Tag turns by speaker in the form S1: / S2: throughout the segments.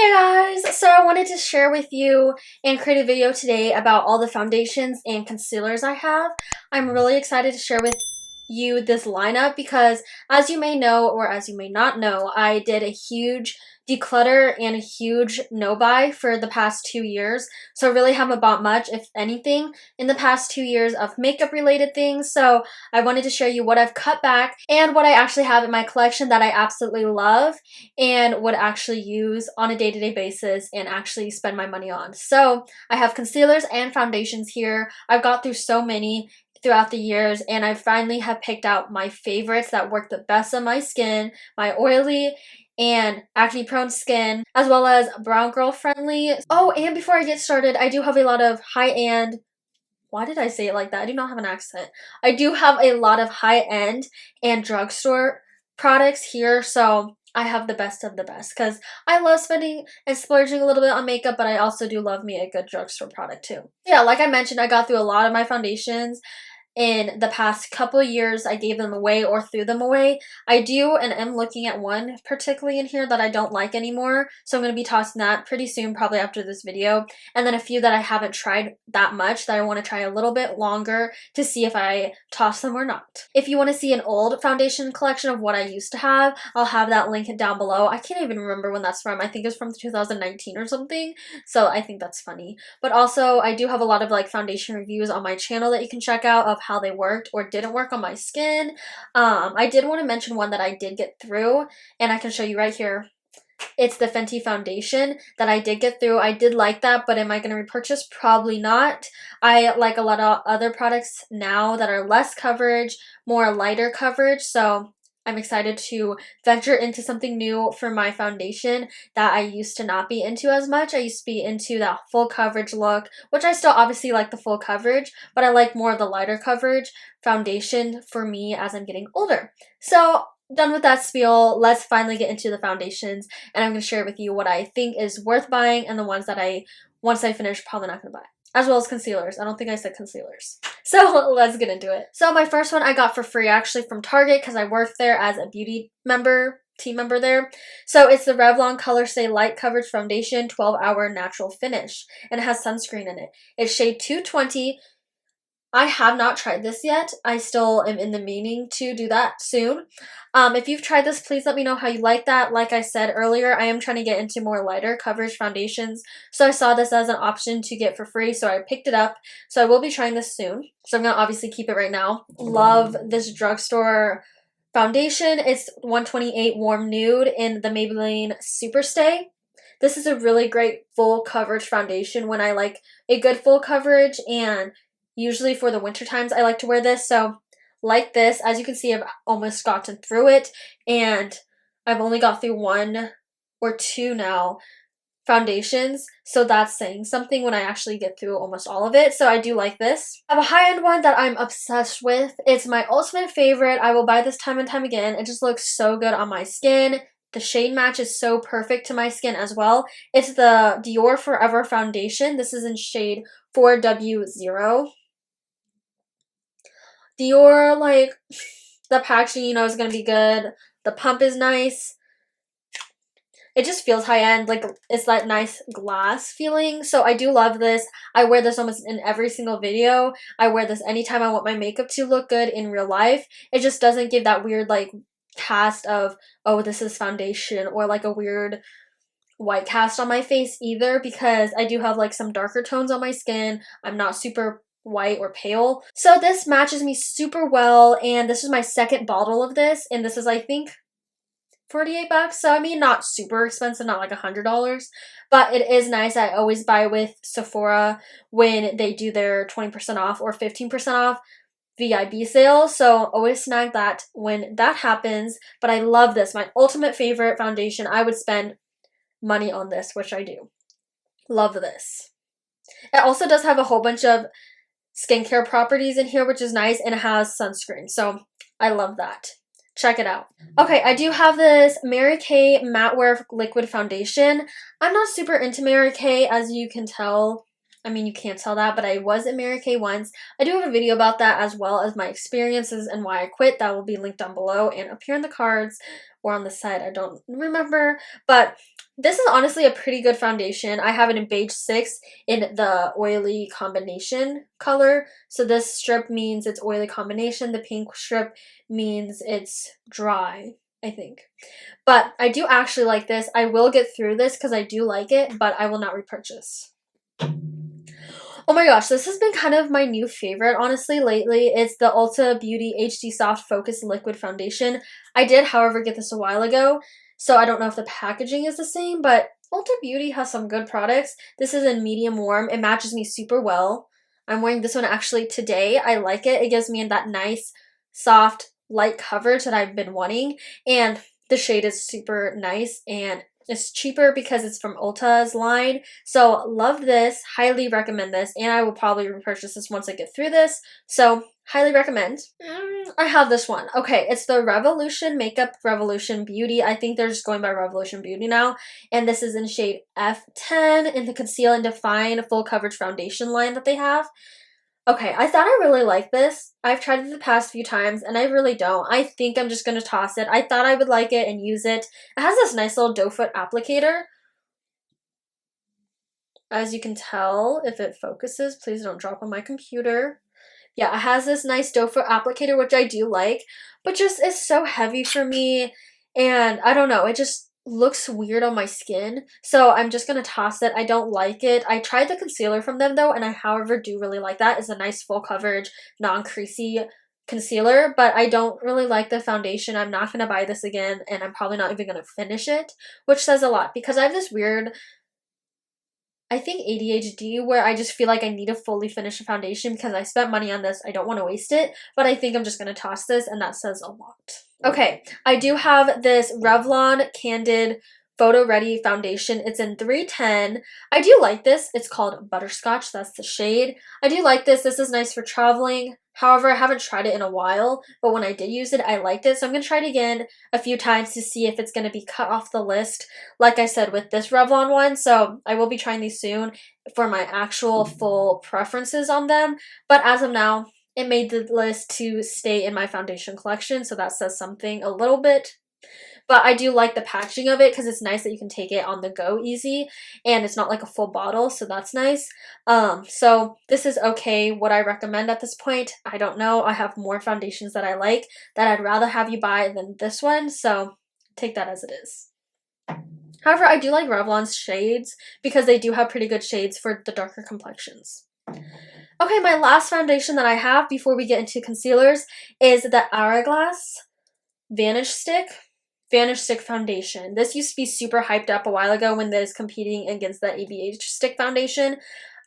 S1: Hey guys, so I wanted to share with you and create a video today about all the foundations and concealers I have. I'm really excited to share with you this lineup because as you may know or as you may not know, I did a huge declutter and a huge no buy for the past 2 years. So I really haven't bought much, if anything, in the past 2 years of makeup related things. So I wanted to show you what I've cut back and what I actually have in my collection that I absolutely love and would actually use on a day-to-day basis and actually spend my money on. So I have concealers and foundations here. I've got through so many throughout the years and I finally have picked out my favorites that work the best on my skin, my oily and acne prone skin, as well as brown girl friendly. Oh, and before I get started, I do have a lot of high-end, why did I say it like that? I do not have an accent. I do have a lot of high-end and drugstore products here, so I have the best of the best because I love spending and splurging a little bit on makeup, but I also do love me a good drugstore product too. Yeah, like I mentioned, I got through a lot of my foundations in the past couple years. I gave them away or threw them away. I do and am looking at one particularly in here that I don't like anymore, so I'm going to be tossing that pretty soon, probably after this video. And then a few that I haven't tried that much that I want to try a little bit longer to see if I toss them or not. If you want to see an old foundation collection of what I used to have, I'll have that link down below. I can't even remember when that's from. I think it's from 2019 or something, so I think that's funny. But also I do have a lot of like foundation reviews on my channel that you can check out of how they worked or didn't work on my skin. I did want to mention one that I did get through, and I can show you right here. It's the Fenty Foundation that I did get through. I did like that, but am I going to repurchase? Probably not. I like a lot of other products now that are less coverage, more lighter coverage, so I'm excited to venture into something new for my foundation that I used to not be into as much. I used to be into that full coverage look, which I still obviously like the full coverage, but I like more of the lighter coverage foundation for me as I'm getting older. So done with that spiel, let's finally get into the foundations, and I'm going to share with you what I think is worth buying and the ones that once I finish, probably not going to buy. As well as concealers. I don't think I said concealers. So let's get into it. So my first one I got for free actually from Target because I worked there as a beauty team member there. So it's the Revlon Colorstay Light Coverage Foundation 12-Hour Natural Finish. And it has sunscreen in it. It's shade 220. I have not tried this yet. I still am in the meaning to do that soon. If you've tried this, please let me know how you like that. Like I said earlier, I am trying to get into more lighter coverage foundations. So I saw this as an option to get for free, so I picked it up. So I will be trying this soon. So I'm going to obviously keep it right now. Love this drugstore foundation. It's 128 Warm Nude in the Maybelline Superstay. This is a really great full coverage foundation when I like a good full coverage, and usually for the winter times I like to wear this. So like this, as you can see, I've almost gotten through it, and I've only got through 1 or 2 now foundations, so that's saying something when I actually get through almost all of it. So I do like this. I have a high-end one that I'm obsessed with. It's my ultimate favorite. I will buy this time and time again. It just looks so good on my skin. The shade match is so perfect to my skin as well. It's the Dior Forever Foundation. This is in shade 4W0. Dior, like, the packaging, you know, is going to be good. The pump is nice. It just feels high-end, like, it's that nice glass feeling. So I do love this. I wear this almost in every single video. I wear this anytime I want my makeup to look good in real life. It just doesn't give that weird, like, cast of, oh, this is foundation, or, like, a weird white cast on my face either, because I do have, like, some darker tones on my skin. I'm not super white or pale, so this matches me super well. And this is my second bottle of this, and this is, I think, 48 bucks. So I mean, not super expensive, not like $100, but it is nice. I always buy with Sephora when they do their 20% off or 15% off VIB sale, so always snag that when that happens. But I love this, my ultimate favorite foundation. I would spend money on this, which I do. Love this. It also does have a whole bunch of skincare properties in here, which is nice, and it has sunscreen, so I love that. Check it out. Okay, I do have this Mary Kay Mattewer Liquid Foundation. I'm not super into Mary Kay, as you can tell. I mean, you can't tell that, but I was at Mary Kay once. I do have a video about that, as well as my experiences and why I quit. That will be linked down below and up here in the cards, or on the side, I don't remember. But This is honestly a pretty good foundation. I have it in beige 6 in the oily combination color. So this strip means it's oily combination. The pink strip means it's dry, I think. But I do actually like this. I will get through this because I do like it, but I will not repurchase. Oh my gosh, this has been kind of my new favorite, honestly, lately. It's the Ulta Beauty HD Soft Focus Liquid Foundation. I did, however, get this a while ago, so I don't know if the packaging is the same, but Ulta Beauty has some good products. This is in medium warm. It matches me super well. I'm wearing this one actually today. I like it. It gives me that nice, soft, light coverage that I've been wanting, and the shade is super nice, and it's cheaper because it's from Ulta's line. So love this, highly recommend this, and I will probably repurchase this once I get through this. So highly recommend. I have this one. Okay, it's the Revolution Makeup Revolution Beauty. I think they're just going by Revolution Beauty now. And this is in shade F10 in the Conceal and Define Full Coverage Foundation line that they have. Okay, I thought I really liked this. I've tried it the past few times, and I really don't. I think I'm just going to toss it. I thought I would like it and use it. It has this nice little doe foot applicator. As you can tell, if it focuses, please don't drop on my computer. Yeah, it has this nice doe foot applicator, which I do like, but just it's so heavy for me, and I don't know, it just looks weird on my skin, so I'm just gonna toss it. I don't like it. I tried the concealer from them though, and I however do really like that. It's a nice full coverage, non-creasy concealer, but I don't really like the foundation. I'm not gonna buy this again, and I'm probably not even gonna finish it, which says a lot because I have this weird, I think, ADHD where I just feel like I need to fully finish a foundation because I spent money on this. I don't want to waste it, but I think I'm just going to toss this, and that says a lot. Okay, I do have this Revlon Candid Photo Ready Foundation. It's in 310. I do like this. It's called Butterscotch. That's the shade. I do like this. This is nice for traveling. However, I haven't tried it in a while, but when I did use it, I liked it. So I'm going to try it again a few times to see if it's going to be cut off the list, like I said with this Revlon one. So I will be trying these soon for my actual full preferences on them. But as of now, it made the list to stay in my foundation collection. So that says something a little bit. But I do like the packaging of it because it's nice that you can take it on the go easy, and it's not like a full bottle, so that's nice. So this is okay. What I recommend at this point, I don't know. I have more foundations that I like that I'd rather have you buy than this one, so take that as it is. However, I do like Revlon's shades because they do have pretty good shades for the darker complexions. Okay, my last foundation that I have before we get into concealers is the Hourglass Vanish Stick Foundation. This used to be super hyped up a while ago when this competing against the ABH Stick Foundation.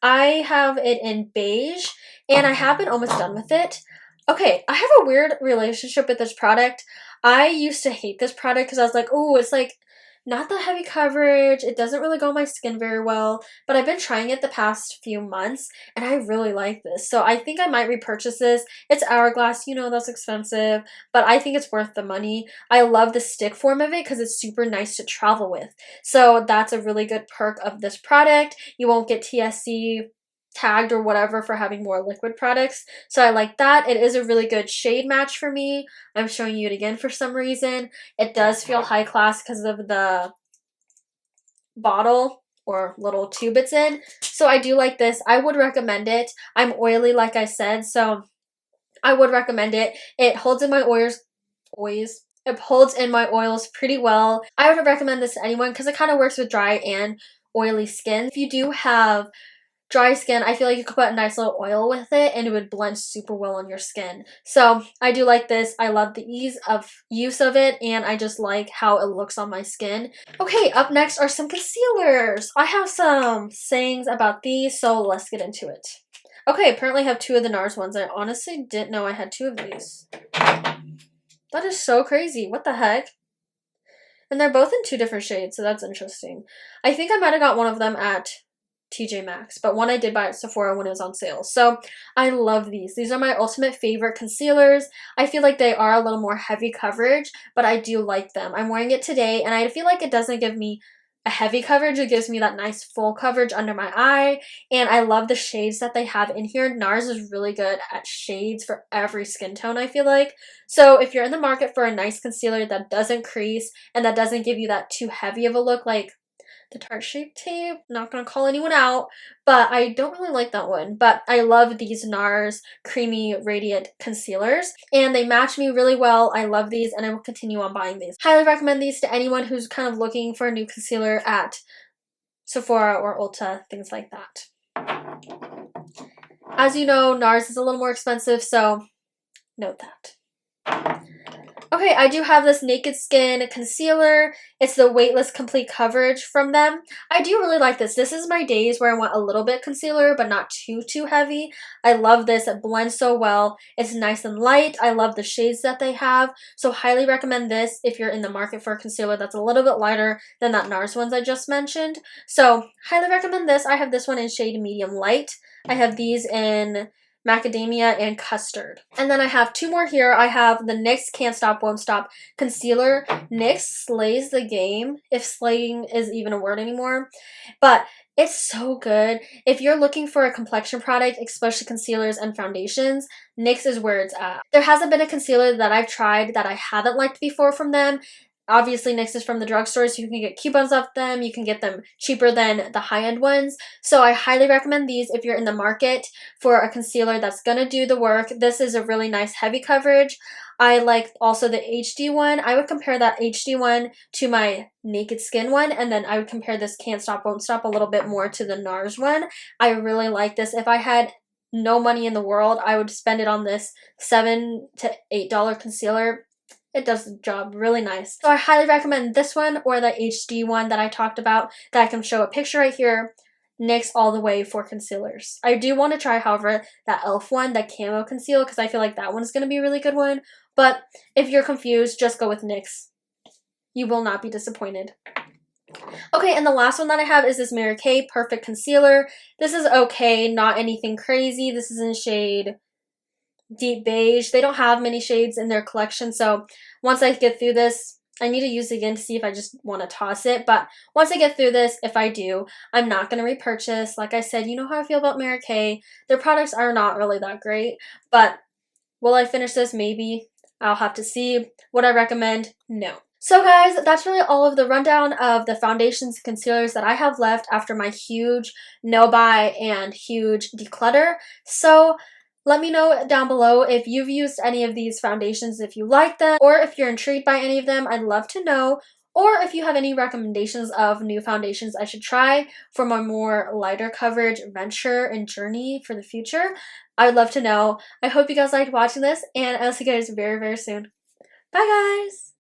S1: I have it in beige, and I have been almost done with it. Okay, I have a weird relationship with this product. I used to hate this product because I was like, oh, it's like not that heavy coverage. It doesn't really go on my skin very well, but I've been trying it the past few months, and I really like this. So I think I might repurchase this. It's Hourglass, you know, that's expensive, but I think it's worth the money. I love the stick form of it because it's super nice to travel with. So that's a really good perk of this product. You won't get TSC tagged or whatever for having more liquid products. So I like that. It is a really good shade match for me. I'm showing you it again for some reason. It does feel high class because of the bottle or little tube it's in. So I do like this. I would recommend it. I'm oily, like I said, so I would recommend it. It holds in my It holds in my oils pretty well. I would recommend this to anyone because it kind of works with dry and oily skin. If you do have dry skin, I feel like you could put a nice little oil with it and it would blend super well on your skin. So I do like this. I love the ease of use of it, and I just like how it looks on my skin. Okay, up next are some concealers. I have some sayings about these, so let's get into it. Okay, apparently I have two of the Nars ones. I honestly didn't know I had two of these. That is so crazy. What the heck? And they're both in two different shades, so that's interesting. I think I might have got one of them at TJ Maxx, but one I did buy at Sephora when it was on sale. So I love these. These are my ultimate favorite concealers. I feel like they are a little more heavy coverage, but I do like them. I'm wearing it today, and I feel like it doesn't give me a heavy coverage. It gives me that nice full coverage under my eye, and I love the shades that they have in here. Nars is really good at shades for every skin tone, I feel like. So if you're in the market for a nice concealer that doesn't crease and that doesn't give you that too heavy of a look, like the Tarte Shape Tape. Not gonna call anyone out, but I don't really like that one. But I love these Nars Creamy Radiant Concealers, and they match me really well. I love these, and I will continue on buying these. Highly recommend these to anyone who's kind of looking for a new concealer at Sephora or Ulta, things like that. As you know, Nars is a little more expensive, so note that. Okay, I do have this Naked Skin concealer. It's the Weightless Complete Coverage from them. I do really like this. This is my days where I want a little bit concealer, but not too heavy. I love this. It blends so well. It's nice and light. I love the shades that they have. So highly recommend this if you're in the market for a concealer that's a little bit lighter than that Nars ones I just mentioned. So highly recommend this. I have this one in shade Medium Light. I have these in Macadamia and Custard. And then I have two more here. I have the NYX Can't Stop Won't Stop Concealer. NYX slays the game, if slaying is even a word anymore. But it's so good. If you're looking for a complexion product, especially concealers and foundations, NYX is where it's at. There hasn't been a concealer that I've tried that I haven't liked before from them. Obviously, NYX is from the drugstore, so you can get coupons off them. You can get them cheaper than the high-end ones. So I highly recommend these if you're in the market for a concealer that's going to do the work. This is a really nice heavy coverage. I like also the HD one. I would compare that HD one to my Naked Skin one, and then I would compare this Can't Stop Won't Stop a little bit more to the NARS one. I really like this. If I had no money in the world, I would spend it on this $7 to $8 concealer. It does the job really nice. So I highly recommend this one or the HD one that I talked about that I can show a picture right here. NYX all the way for concealers. I do want to try, however, that e.l.f. one, that Camo Conceal, because I feel like that one's going to be a really good one. But if you're confused, just go with NYX. You will not be disappointed. Okay, and the last one that I have is this Mary Kay Perfect Concealer. This is okay, not anything crazy. This is in shade Deep Beige. They don't have many shades in their collection, so once I get through this, I need to use it again to see if I just want to toss it. But once I get through this, if I do, I'm not going to repurchase. Like I said, you know how I feel about Mary Kay. Their products are not really that great, but will I finish this? Maybe. I'll have to see. Would I recommend? No. So guys, that's really all of the rundown of the foundations and concealers that I have left after my huge no-buy and huge declutter. So let me know down below if you've used any of these foundations, if you like them, or if you're intrigued by any of them. I'd love to know. Or if you have any recommendations of new foundations I should try for my more lighter coverage venture and journey for the future, I would love to know. I hope you guys liked watching this, and I'll see you guys very soon. Bye guys!